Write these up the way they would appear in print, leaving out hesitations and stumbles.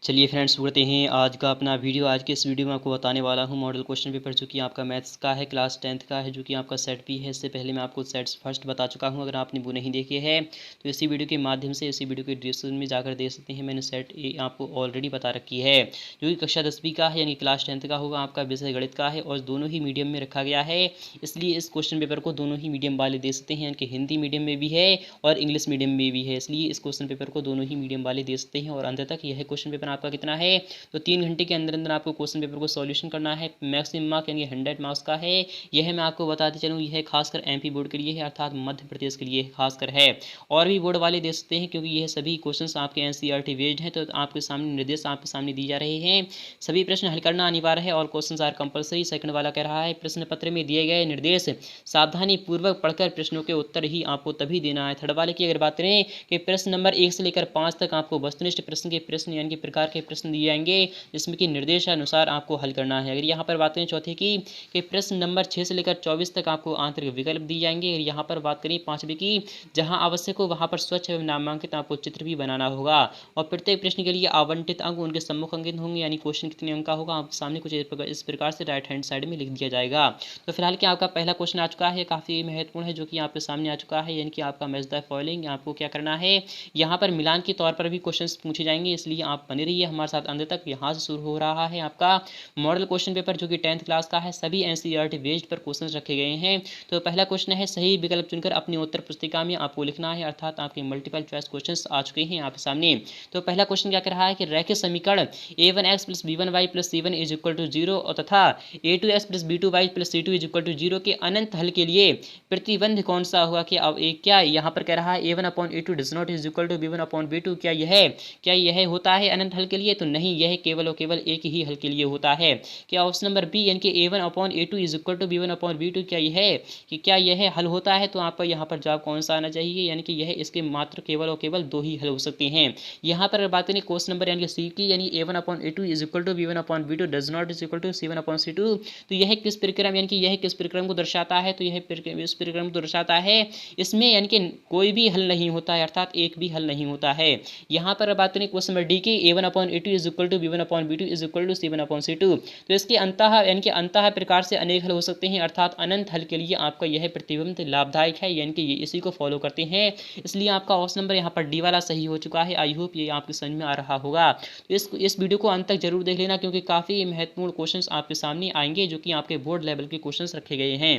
चलिए फ्रेंड्स, बढ़ते हैं आज का अपना वीडियो। आज के इस वीडियो में आपको बताने वाला हूं मॉडल क्वेश्चन पेपर जो कि आपका मैथ्स का है, क्लास 10th का है, जो कि आपका सेट भी है। इससे पहले मैं आपको सेट्स फर्स्ट बता चुका हूं। अगर आपने वो नहीं देखे हैं तो इसी वीडियो के माध्यम से इसी वीडियो के डिस्क्रिप्शन में जाकर देख सकते हैं। मैंने सेट ए आपको ऑलरेडी बता रखी है, जो कि कक्षा 10वीं का है, यानी क्लास 10th का होगा। आपका विषय गणित का है और दोनों ही मीडियम में रखा गया है, इसलिए इस क्वेश्चन पेपर को दोनों ही मीडियम वाले दे सकते हैं, यानी कि हिंदी मीडियम में भी है और इंग्लिश मीडियम में भी है। इसलिए इस क्वेश्चन पेपर को दोनों ही मीडियम वाले दे सकते हैं। और अंत तक यह क्वेश्चन पेपर आपका कितना है, तो 3 घंटे के अंदर अंदर आपको क्वेश्चन पेपर को सॉल्यूशन करना है। मैक्सिमम मार्क यानी 100 मार्क्स का है। यह मैं आपको बताते चलूँ, यह खासकर एमपी बोर्ड के लिए है, अर्थात मध्य प्रदेश के लिए खासकर है। और भी बोर्ड वाले दे सकते हैं, क्योंकि यह सभी क्वेश्चंस आपके एनसीईआरटी बेस्ड हैं। तो आपके सामने निर्देश आपके सामने दी जा रहे हैं। सभी प्रश्न हल करना अनिवार्य है और क्वेश्चन आर कंपलसरी। सेकंड वाला कह रहा है, प्रश्न पत्र में दिए गए निर्देश सावधानी पूर्वक पढ़कर प्रश्नों के उत्तर ही आपको तभी देना है। थर्ड वाले की अगर बात करें कि प्रश्न नंबर 1 से लेकर 5 तक आपको वस्तुनिष्ठ प्रश्न के प्रश्न यानी कि प्रकार के प्रश्न दिए जाएंगे, जिसमें कि निर्देशानुसार आपको हल करना है। अगर यहाँ पर बात करें चौथे की कि प्रश्न नंबर 6 से लेकर 24 तक आपको आंतरिक विकल्प दिए जाएंगे। अगर यहाँ पर बात करें पांचवे की, जहाँ आवश्यक हो वहाँ पर स्वच्छ एवं नामांकित आपको चित्र भी बनाना होगा। और प्रत्येक प्रश्न के लिए आवंटित अंक उनके सम्मुख अंकित होंगे, यानी क्वेश्चन कितने अंक का होगा आपके सामने कुछ इस प्रकार से राइट हैंड साइड में लिख दिया जाएगा। तो फिलहाल क्या आपका पहला क्वेश्चन आ चुका है, काफ़ी महत्वपूर्ण है, जो कि आपके सामने आ चुका है, यानी कि आपका मैच द फॉलोइंग। आपको क्या करना है, यहाँ पर मिलान के तौर पर भी क्वेश्चंस पूछे जाएंगे, इसलिए आप बने रहिए हमारे साथ अंत तक। यहाँ से शुरू हो रहा है आपका मॉडल क्वेश्चन पेपर, जो कि 10th क्लास का है। सभी एनसीईआरटी बेस्ड पर क्वेश्चंस रखे गए हैं। तो पहला क्वेश्चन है, सही विकल्प चुनकर अपनी उत्तर पुस्तिका में आपको लिखना है, अर्थात आपके मल्टीपल चॉइस क्वेश्चंस आ चुके हैं आपके सामने। तो पहला क्वेश्चन क्या कह रहा है कि रैखिक समीकरण a1x + b1y + c1 = 0 और तथा a2x + b2y + c2 = 0 के अनंत हल के लिए प्रतिबंध कौन सा होगा। कि अब क्या यहाँ पर कह रहा है a1/a2 does not is equal to b1/b2, क्या यह होता है अनंत हल के लिए? तो नहीं, यह केवल और केवल एक ही हल के लिए होता है। क्या ऑप्शन नंबर बी यानी कि a1/a2 = b1/b2, क्या यह हल होता है? तो आपका यहाँ पर जवाब कौन सा आना चाहिए, यानी कि यह इसके मात्र केवल और केवल दो ही हल हो सकते हैं। यहाँ पर बात करें क्वेश्चन नंबर यानी कि सी की, यानी a1/a2 = b1/b2 does not is equal to c1/c2, तो यह किस प्रक्रम यानी कि यह किस प्रक्रम को दर्शाता है? तो यह इस प्रक्रम को दर्शाता है, इसमें यानी कि कोई भी हल नहीं होता है, अर्थात एक भी हल नहीं होता है। यहाँ पर बात करें क्वेश्चन नंबर डी की, a1/a2 = b1/b2 = c1/c2, तो इसके अंतः यानी कि अंतः प्रकार से अनेक हल हो सकते हैं, अर्थात अनंत हल के लिए आपका यह प्रतिबंध लाभदायक है, यानी कि ये इसी को फॉलो करते हैं। इसलिए आपका ऑप्शन नंबर यहाँ पर डी वाला सही हो चुका है। आई होप ये आपके समझ में आ रहा होगा। तो इस वीडियो को अंत तक जरूर देख लेना, क्योंकि काफ़ी महत्वपूर्ण क्वेश्चंस आपके सामने आएंगे, जो कि आपके बोर्ड लेवल के क्वेश्चंस रखे गए हैं।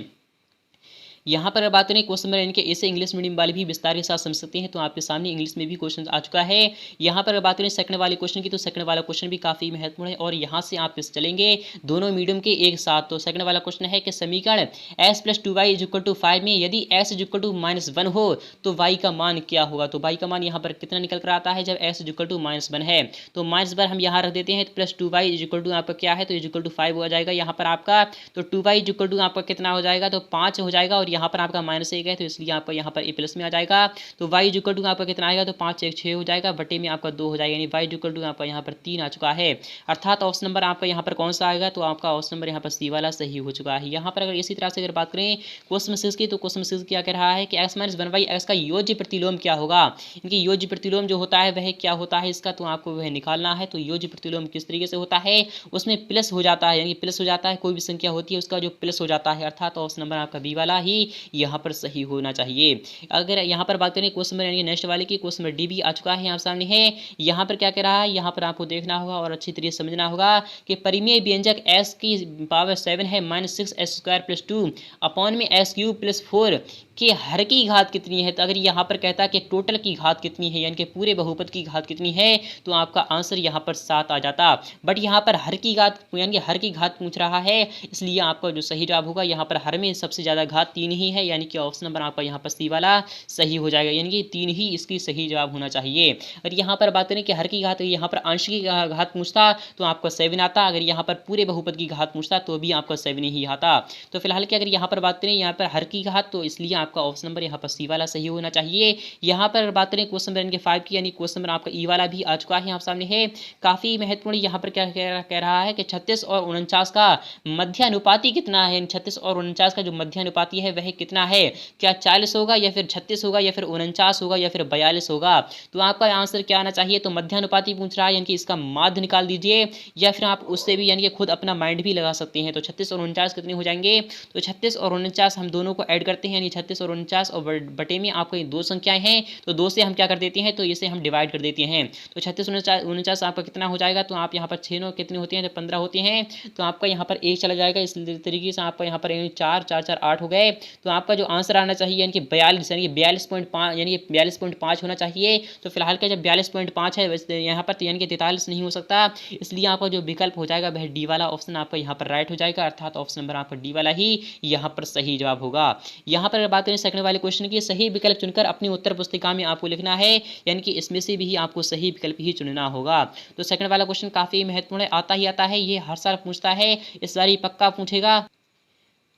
यहाँ पर बात करें क्वेश्चन नंबर इनके ऐसे इंग्लिश मीडियम वाले भी विस्तार के साथ समझ सकते हैं, तो आपके सामने इंग्लिश में भी क्वेश्चन आ चुका है। यहाँ पर बात करें सेकंड वाले क्वेश्चन की, तो सेकंड वाला क्वेश्चन भी काफ़ी महत्वपूर्ण है और यहाँ से आप चलेंगे दोनों मीडियम के एक साथ। तो सेकंड वाला क्वेश्चन है कि समीकरण x + 2y = 5 में यदि x = -1 हो तो y का मान क्या होगा। तो y का मान यहाँ पर कितना निकल कर आता है जब x = -1 है, तो -1 हम यहाँ रख देते हैं, तो +2y = आपका क्या है, तो = 5 हो जाएगा यहाँ पर आपका। तो 2y = आपका कितना हो जाएगा, तो 5 हो जाएगा, और यहाँ पर आपका -1 है, तो इसलिए आपका यहाँ पर a प्लस में आ जाएगा। तो y = आपका कितना आएगा, तो 5 1 6 हो जाएगा, बटे में आपका 2 हो जाएगा, यानी y = आपका यहाँ पर 3 आ चुका है। अर्थात ऑप्शन नंबर आपका यहाँ पर कौन सा आएगा, तो आपका ऑप्शन नंबर यहाँ पर सी वाला सही हो चुका है। यहाँ पर अगर इसी तरह से अगर बात करें क्वेश्चन 6 की, तो क्वेश्चन 6 क्या कह रहा है कि x - 1/x का योज्य प्रतिलोम क्या होगा। इनकी योज्य प्रतिलोम जो होता है वह क्या होता है इसका, तो आपको वह निकालना है। तो योज्य प्रतिलोम किस तरीके से होता है, उसमें प्लस हो जाता है, यानी प्लस हो जाता है, कोई भी संख्या होती है उसका जो प्लस हो जाता है, अर्थात ऑप्शन नंबर आपका बी वाला ही यहाँ पर सही होना चाहिए। अगर यहाँ पर बात करें क्वेश्चन नंबर यानी नेक्स्ट वाले की, क्वेश्चन नंबर डी भी आ चुका है यहाँ सामने है। यहाँ पर क्या कह रहा है, यहाँ पर आपको देखना होगा और अच्छी तरीके से समझना होगा कि परिमेय व्यंजक s की पावर 7 है -6s² + 2 अपॉन में s³ + 4 के हर की घात कितनी है। तो अगर यहाँ पर कहता है कि टोटल की घात कितनी है, यानी कि पूरे बहुपद की घात कितनी है, तो आपका आंसर यहाँ पर 7 आ जाता। बट यहाँ पर हर की घात यानी कि हर की घात पूछ रहा है, इसलिए आपका जो सही जवाब होगा यहाँ पर हर में सबसे ज़्यादा घात 3 ही है, यानी कि ऑप्शन नंबर आपका यहाँ पर सी वाला सही हो जाएगा, यानी कि 3 ही इसकी सही जवाब होना चाहिए। और यहाँ पर बात करें कि हर की घात, यहाँ पर अंश की घात पूछता तो आपका 7 आता, अगर यहाँ पर पूरे बहुपद की घात पूछता तो भी आपका 7 ही आता। तो फिलहाल कि अगर यहाँ पर बात करें यहाँ पर हर की घात, तो इसलिए आपका ऑप्शन नंबर यहाँ पर सी वाला सही होना चाहिए। यहाँ पर बात करें क्वेश्चन नंबर 5 की, यानी क्वेश्चन नंबर आपका ई वाला भी आ चुका है यहाँ सामने है, काफ़ी महत्वपूर्ण। यहाँ पर क्या कह रहा है कि 36 और 49 का मध्यानुपाती कितना है, 36 और 49 का जो मध्यानुपाती है वह कितना है, क्या 40 होगा या फिर 36 होगा या फिर 49 होगा या फिर 42 होगा। तो आपका आंसर क्या आना चाहिए, तो मध्यानुपाती पूछ रहा है यानी कि इसका माध्य निकाल दीजिए, या फिर आप उससे भी यानी कि खुद अपना माइंड भी लगा सकते हैं। तो 36 और 49 कितने हो जाएंगे, तो 36 और 49 हम दोनों को ऐड करते हैं, यानी 36 और 49 और बटे में आपको ये दो संख्याएं हैं, तो दो से हम क्या कर देते हैं, तो इसे हम डिवाइड कर देते हैं। तो 36 49 आपका कितना हो जाएगा, तो आप यहाँ पर 6 9 कितने होते हैं, तो 15 होते हैं, तो आपका यहाँ पर एक चला जाएगा। इस तरीके से आपका यहाँ पर 4 4 4 8 हो गए। तो आपका जो आंसर आना चाहिए यानी कि 42 यानी कि 42.5 यानी कि 42.5 होना चाहिए। तो फिलहाल का जब 42.5 है यहाँ पर, यहाँ पर यानी कि 43 नहीं हो सकता, इसलिए आपका जो विकल्प हो जाएगा वह डी वाला ऑप्शन आपका यहाँ पर राइट हो जाएगा, अर्थात ऑप्शन नंबर आपका डी वाला ही यहाँ पर सही जवाब होगा। यहाँ पर बात करें सेकंड वाले क्वेश्चन की, सही विकल्प चुनकर अपनी उत्तर पुस्तिका में आपको लिखना है, यानी कि इसमें से भी आपको सही विकल्प ही चुनना होगा। तो सेकंड वाला क्वेश्चन काफी महत्वपूर्ण है, आता ही आता है, ये हर साल पूछता है, इस बार पक्का पूछेगा।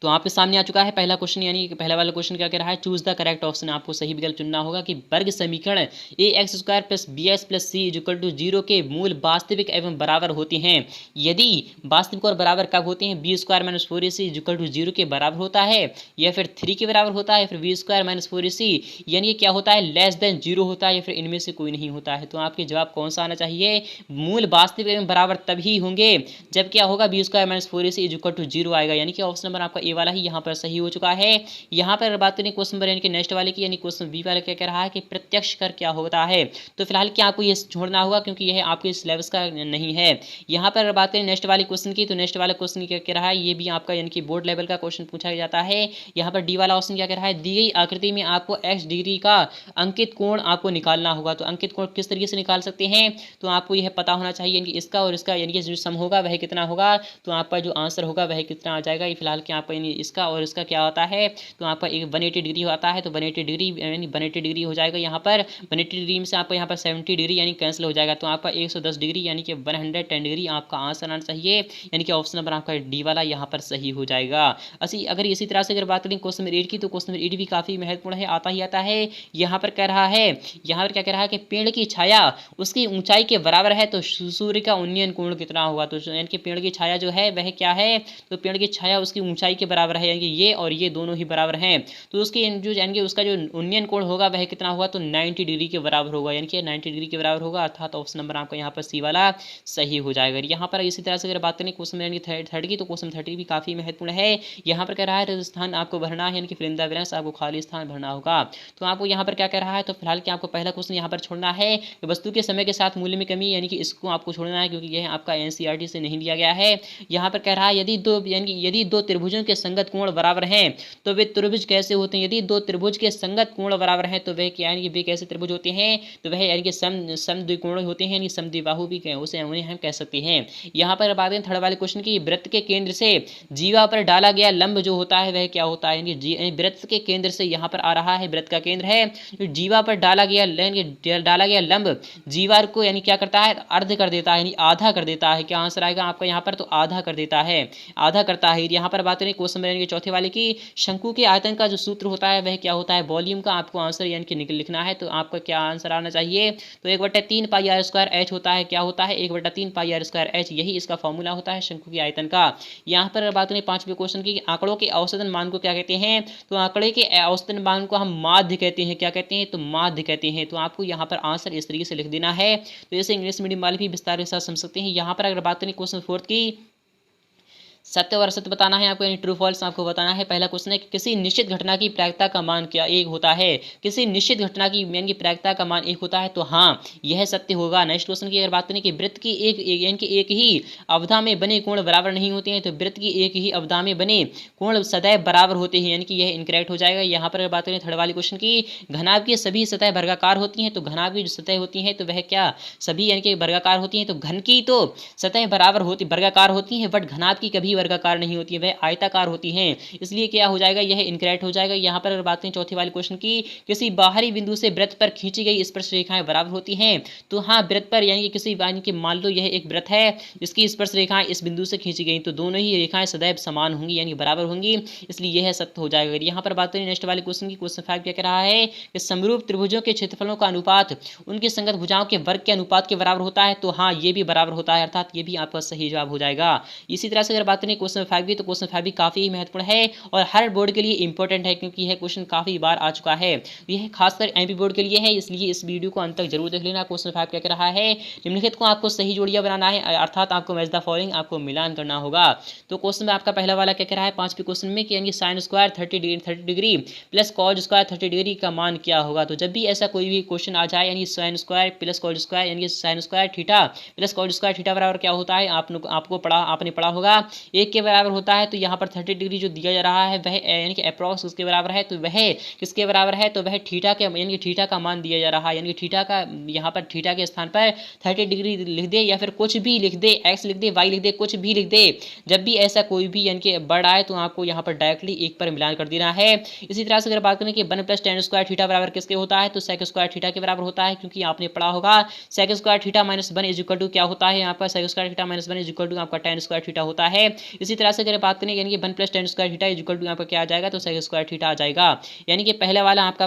तो आपके सामने आ चुका है पहला क्वेश्चन, यानी कि पहला वाला क्वेश्चन क्या कह रहा है, चूज द करेक्ट ऑप्शन, आपको सही विकल्प चुनना होगा कि वर्ग समीकरण A X square plus B X plus C equal to 0 के मूल वास्तविक एवं बराबर होते हैं। यदि वास्तविक और बराबर कब होते हैं, b square minus 4ac equal to 0 के बराबर होता है, या फिर 3 के बराबर होता है, या फिर बी स्क्वायर माइनस 4ac यानी कि क्या होता है, लेस देन 0 होता है, या फिर इनमें से कोई नहीं होता है। तो आपके जवाब कौन सा आना चाहिए, मूल वास्तविक एवं बराबर तभी होंगे जब क्या होगा, b square minus 4ac equal to 0 आएगा, यानी कि ऑप्शन नंबर आपका ए वाला ही यहाँ पर सही हो चुका है। यहाँ पर बात करें क्वेश्चन नंबर यानी कि नेक्स्ट वाले की, यानी क्वेश्चन बी वाला क्या कह रहा है कि प्रत्यक्ष कर क्या होता है। तो फिलहाल क्या आपको ये छोड़ना होगा क्योंकि यह आपके सिलेबस का नहीं है। यहाँ पर बात करें नेक्स्ट वाले क्वेश्चन की, तो नेक्स्ट वाला क्वेश्चन क्या कह रहा है, ये भी आपका यानी कि बोर्ड लेवल का क्वेश्चन पूछा जाता है। यहाँ पर डी वाला ऑप्शन क्या कह रहा है, दी गई आकृति में आपको x डिग्री का अंकित कोण आपको निकालना होगा। तो अंकित कोण किस तरीके से निकाल सकते हैं, तो आपको यह पता होना चाहिए, यानी कि इसका और इसका यानी कि जो सम होगा वह कितना होगा, तो आपका जो आंसर होगा वह कितना आ जाएगा। फिलहाल क्या आपका यानी इसका और इसका क्या होता है, तो आपका एक 180 डिग्री आता है, तो 180 डिग्री यानी 180 डिग्री हो जाएगा। यहाँ पर 180 डिग्री में से आपका यहाँ पर 70 डिग्री यानी कैंसिल हो जाएगा, तो आपका 110 डिग्री यानी कि 110 डिग्री आपका आंसर आना चाहिए, यानी कि ऑप्शन नंबर आपका डी वाला यहाँ पर सही हो जाएगा। अगर इसी तरह से अगर बात करें क्वेश्चन नंबर 8 की, तो क्वेश्चन नंबर 8 भी काफी महत्वपूर्ण है, आता ही आता है। यहाँ पर कह रहा है, यहाँ पर क्या कह रहा है कि पेड़ की छाया उसकी ऊंचाई के बराबर है, तो सूर्य का उन्नयन कोण कितना होगा। तो यानी कि पेड़ की छाया जो है वह क्या है, तो पेड़ की छाया उसकी ऊंचाई के बराबर है, यानी कि ये और ये दोनों ही बराबर हैं, तो उसके जो यानी कि उसका जो उन्नयन कोण होगा वह कितना होगा, तो 90 डिग्री के बराबर होगा, यानी कि 90 डिग्री के बराबर होगा, अर्थात ऑप्शन नंबर आपका यहाँ पर सी वाला सही हो जाएगा। यहाँ पर इसी तरह से अगर बात करें क्वेश्चन यानी कि थर्ड की, तो क्वेश्चन 30 भी काफी महत्वपूर्ण है। यहाँ पर कह रहा है राजस्थान आपको भरना है, यानी कि फिलिंदा ब्लैंक्स आपको खाली स्थान भरना होगा। तो आपको यहाँ पर क्या कह रहा है, तो फिलहाल क्या आपको पहला क्वेश्चन यहाँ पर छोड़ना है, वस्तु के समय के साथ मूल्य में कमी, यानी कि इसको आपको छोड़ना है क्योंकि यह आपका एनसीईआरटी से नहीं दिया गया है। यहाँ पर कह रहा है यदि दो त्रिभुजों के संगत कोण बराबर हैं तो वे त्रिभुज कैसे होते हैं, यदि दो त्रिभुज के संगत कोण बराबर हैं तो वह क्या यानी कि वे कैसे त्रिभुज होते हैं, तो वह यानी कि समद्विकोण होते हैं, यानी समद्विबाहु भी उसे उन्हें हम कह सकते हैं। यहाँ पर बात करें थर्ड वाले क्वेश्चन की, वृत्त के केंद्र से जीवा पर डाला गया लंब जो होता है वह क्या होता है, यानी वृत्त के केंद्र से यहाँ पर आ रहा है, वृत्त का केंद्र है, तो जीवा पर डाला गया लंब जीवा को यानी क्या करता है, अर्ध कर देता है, यानी आधा कर देता है। क्या आंसर आएगा आपका यहाँ पर, तो आधा कर देता है, आधा करता है। यहाँ पर बात करें क्वेश्चन यानी कि चौथे वाले की, शंकु के आयतन का जो सूत्र होता है वह क्या होता है, वॉल्यूम का आपको आंसर यानी कि लिखना है। तो आपका क्या आंसर आना चाहिए, तो 1/3 पाई आर स्क्वायर एच होता है, क्या होता है 1/3 पाई आर स्क्वायर एच, यही इसका फॉर्मूला होता है शंकु के आयतन का। यहाँ पर बात करें पांचवें क्वेश्चन की, आंकड़ों के औसतन मान को क्या कहते हैं, तो आंकड़े के औसतन मान को हम माध्य कहते हैं, क्या कहते हैं, तो माध्य कहते हैं। तो आपको यहाँ पर आंसर इस तरीके से लिख देना है, तो इसे इंग्लिश मीडियम वाले भी विस्तार के साथ समझ सकते हैं। यहाँ पर अगर बात करें क्वेश्चन फोर्थ की, सत्य और असत्य बताना है आपको, यानी ट्रू फॉल्स आपको बताना है। पहला क्वेश्चन है कि किसी निश्चित घटना की प्रायिकता का मान क्या एक होता है, किसी निश्चित घटना की यानी कि प्रायिकता का मान एक होता है, तो हाँ यह सत्य होगा। नेक्स्ट क्वेश्चन की अगर बात करें कि वृत्त की यानी कि एक ही अवधा में बने कोण बराबर नहीं होते हैं, तो वृत्त की एक ही अवधा में बने कोण सदैव बराबर होते हैं, यानी कि यह इनकरेक्ट हो जाएगा। यहाँ पर अगर बात करें थर्ड वाले क्वेश्चन की, घनाभ की सभी सतह वर्गाकार होती हैं, तो घनाभ की जो सतह होती हैं तो वह क्या सभी यानी कि वर्गाकार होती हैं, तो घन की तो सतह बराबर होती वर्गाकार होती हैं, बट घनाभ की कभी वर्गाकार नहीं होती है, वह आयताकार होती हैं, इसलिए क्या हो जाएगा, यह इनकरेक्ट हो जाएगा। यहाँ पर अगर बात करें चौथे वाले क्वेश्चन की, किसी बाहरी बिंदु से वृत्त पर खींची गई स्पर्श रेखाएं बराबर होती हैं, तो हाँ वृत्त पर यानी कि किसी यानी कि मान लो यह एक वृत्त है, इसकी स्पर्श रेखाएं इस बिंदु से खींची गई, तो दोनों ही रेखाएं सदैव समान होंगी यानी बराबर होंगी, इसलिए यह सत्य हो जाएगा। यहाँ पर बात करें नेक्स्ट वाले क्वेश्चन की, क्वेश्चन 5 क्या कह रहा है कि समरूप त्रिभुजों के क्षेत्रफलों का अनुपात उनके संगत भुजाओं के वर्ग के अनुपात के बराबर होता है, तो हाँ ये भी बराबर होता है, अर्थात ये भी आपका सही जवाब हो जाएगा। इसी तरह से अगर बात बात करें क्वेश्चन 5 की, तो क्वेश्चन 5 भी काफी महत्वपूर्ण है और हर बोर्ड के लिए इंपॉर्टेंट है, क्योंकि यह क्वेश्चन काफी बार आ चुका है। यह खासकर एमपी बोर्ड के लिए है, इसलिए इस वीडियो को अंत तक जरूर देख लेना। क्वेश्चन 5 क्या कह रहा है, निम्नलिखित को आपको सही जोड़ियां बनाना है, अर्थात आपको मैच द फॉलोइंग, आपको मिलान करना होगा। तो क्वेश्चन में आपका पहला वाला क्या कह रहा है, 5वें क्वेश्चन में कि यानी sine square 30 degree plus cos square 30 degree का मान क्या होगा। तो जब भी ऐसा कोई भी क्वेश्चन आ जाए, यानी sine square plus cos square, यानी sine square theta plus cos square theta बराबर क्या होता है, आपने पढ़ा होगा 1 के बराबर होता है। तो यहाँ पर 30 डिग्री जो दिया जा रहा है वह यानी कि अप्रॉक्स उसके बराबर है, तो वह किसके बराबर है, तो वह थीटा के यानी कि थीटा का मान दिया जा रहा है, यानी कि थीटा का यहाँ पर थीटा के स्थान पर 30 डिग्री लिख दे या फिर कुछ भी लिख दे, एक्स लिख दे, वाई लिख दे, कुछ भी लिख दे। जब भी ऐसा कोई भी यानी कि वर्ड आए तो आपको यहाँ पर डायरेक्टली 1 पर मिलान कर देना है। इसी तरह से अगर बात करें कि 1 प्लस tan स्क्वायर थीटा बराबर किसके होता है, तो sec स्क्वायर थीटा के बराबर होता है, क्योंकि आपने पढ़ा होगा sec square theta minus 1 is equal to क्या होता है, यहाँ पर sec square theta minus 1 is equal to आपका tan स्क्वायर थीटा होता है। इसी तरह से अगर बात करें यानी कि 1 plus tan square theta is equal to आपका क्या आ जाएगा, तो sec स्क्वायर थीटा आ जाएगा। यानी कि पहले वाला आपका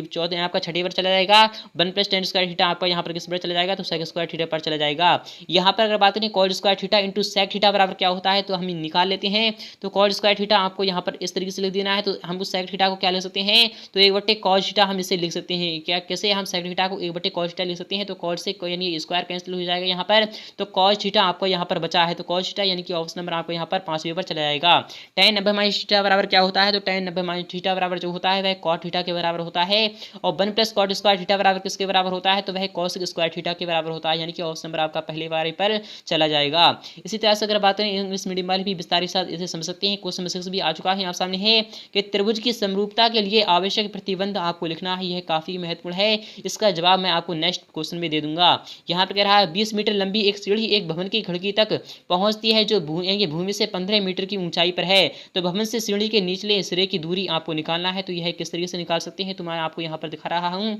चौथे आपका छठे पर चला जाएगा, 1 प्लस tan स्क्वायर थीटा आपका यहाँ पर किस पर चला जाएगा, तो sec स्क्वायर थीटा पर चला जाएगा। यहाँ पर अगर बात करें cos square theta into sec theta बराबर क्या होता है, तो हम निकाल लेते हैं। तो cos स्क्वायर थीटा आपको यहाँ पर इस तरीके से लिख देना है, तो हम उस sec थीटा को क्या लिख सकते हैं, तो 1/cos थीटा हम इसे लिख सकते हैं। क्या कैसे हम sec थीटा को 1/cos थीटा लिख सकते हैं, तो cos से यानी स्क्वायर कैंसिल हो जाएगा यहाँ पर, तो cos थीटा आपको यहाँ पर बचा है, तो cos थीटा यानी कि ऑप्शन नंबर आपको यहाँ पर 5वें पर चला जाएगा। tan 90 माइनस थीटा बराबर क्या होता है, तो tan 90 माइनस थीटा बराबर जो होता है वह cot थीटा के बराबर होता है, और 1 प्लस cot स्क्वायर थीटा बराबर किसके बराबर होता है, तो वह cos स्क्वायर थीटा के बराबर होता है, यानी कि ऑप्शन नंबर आपका पहले बार पर चला जाएगा। इसी तरह से अगर बात करें इंग्लिश मीडियम वाले भी विस्तार के साथ इसे समझ सकते हैं। क्वेश्चन 6 भी आ चुका है आप सामने है कि त्रिभुज की समरूपता के लिए आवश्यक प्रतिबंध आपको लिखना है, यह काफी महत्वपूर्ण है। इसका जवाब मैं आपको नेक्स्ट क्वेश्चन में दे दूंगा। यहाँ पर कह रहा है 20 मीटर लंबी एक सीढ़ी एक भवन की खिड़की तक पहुंचती है, जो भूमि से 15 मीटर की ऊंचाई पर है। तो भवन से सीढ़ी के निचले सिरे की दूरी आपको निकालना है, तो यह किस तरीके से निकाल सकते हैं, तो मैं आपको यहाँ पर दिखा रहा हूँ।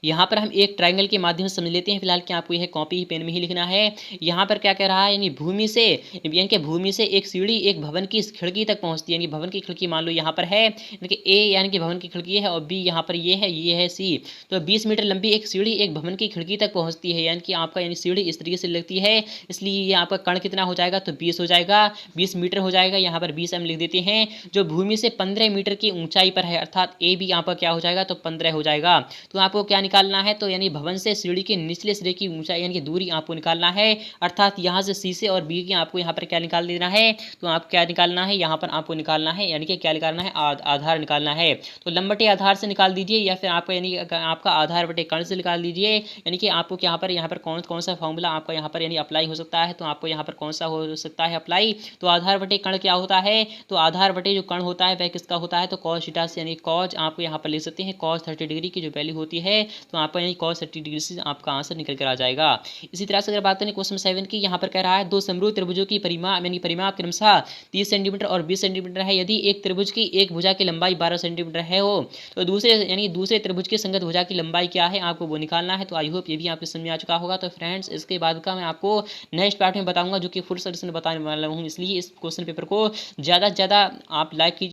यहाँ पर हम एक ट्रायंगल के माध्यम से समझ लेते हैं। फिलहाल कि आपको यह कॉपी पेन में ही लिखना है। यहाँ पर क्या कह रहा है, यानी भूमि से एक सीढ़ी एक भवन की खिड़की तक पहुँचती है, यानी भवन की खिड़की मान लो यहाँ पर है, यानी कि ए यानी कि भवन की खिड़की है, और बी यहाँ पर ये है सी। तो 20 मीटर लंबी एक सीढ़ी एक भवन की खिड़की तक पहुँचती है, यानी कि आपका यानी सीढ़ी इस तरीके से लगती है, इसलिए ये आपका कण कितना हो जाएगा, तो 20 हो जाएगा, 20 मीटर हो जाएगा। यहाँ पर 20 हम लिख देते हैं, जो भूमि से 15 मीटर की ऊंचाई पर है, अर्थात ए भी आपका क्या हो जाएगा, तो 15 हो जाएगा। तो आपको क्या निकालना है, तो यानी भवन से सीढ़ी के निचले सिरे की ऊंचाई यानी कि दूरी आपको निकालना है, अर्थात यहाँ से सी से और बी की आपको यहाँ पर क्या निकाल देना है, तो आप क्या निकालना है, यहाँ पर आपको निकालना है, यानी कि क्या निकालना है, आधार निकालना है। तो लंब बटे आधार से निकाल दीजिए, या फिर आपका यानी आपका आधार बटे कर्ण से निकाल दीजिए, यानी कि आपको यहाँ पर कौन सा फॉर्मूला आपका यहाँ पर यानी अप्लाई हो सकता है, तो आपको यहाँ पर कौन सा हो सकता है अप्लाई, तो आधार बटे कर्ण क्या होता है, तो आधार बटे जो कर्ण होता है वह किसका होता है, तो cos थीटा से, यानी cos आपको यहाँ पर लिख सकते हैं cos 30 डिग्री की जो वैल्यू होती है, तो आपका यानी cos 30 डिग्री से आपका आंसर निकल कर आ जाएगा। इसी तरह से अगर बात करें क्वेश्चन 7 की, यहाँ पर कह रहा है दो समरूप त्रिभुजों की परिमाप क्रमशः 30 सेंटीमीटर और 20 सेंटीमीटर है। यदि एक त्रिभुज की एक भुजा की लंबाई 12 सेंटीमीटर है हो, तो दूसरे त्रिभुज की संगत भुजा की लंबाई क्या है, आपको वो निकालना है। तो आई होप ये भी आपके समझ में आ चुका होगा। तो फ्रेंड्स, इसके बाद का मैं आपको नेक्स्ट पार्ट में बताऊंगा, जो कि फुल सोल्यूशन बताने वाला हूँ, इसलिए इस क्वेश्चन पेपर को ज़्यादा से ज़्यादा आप लाइक कीजिए।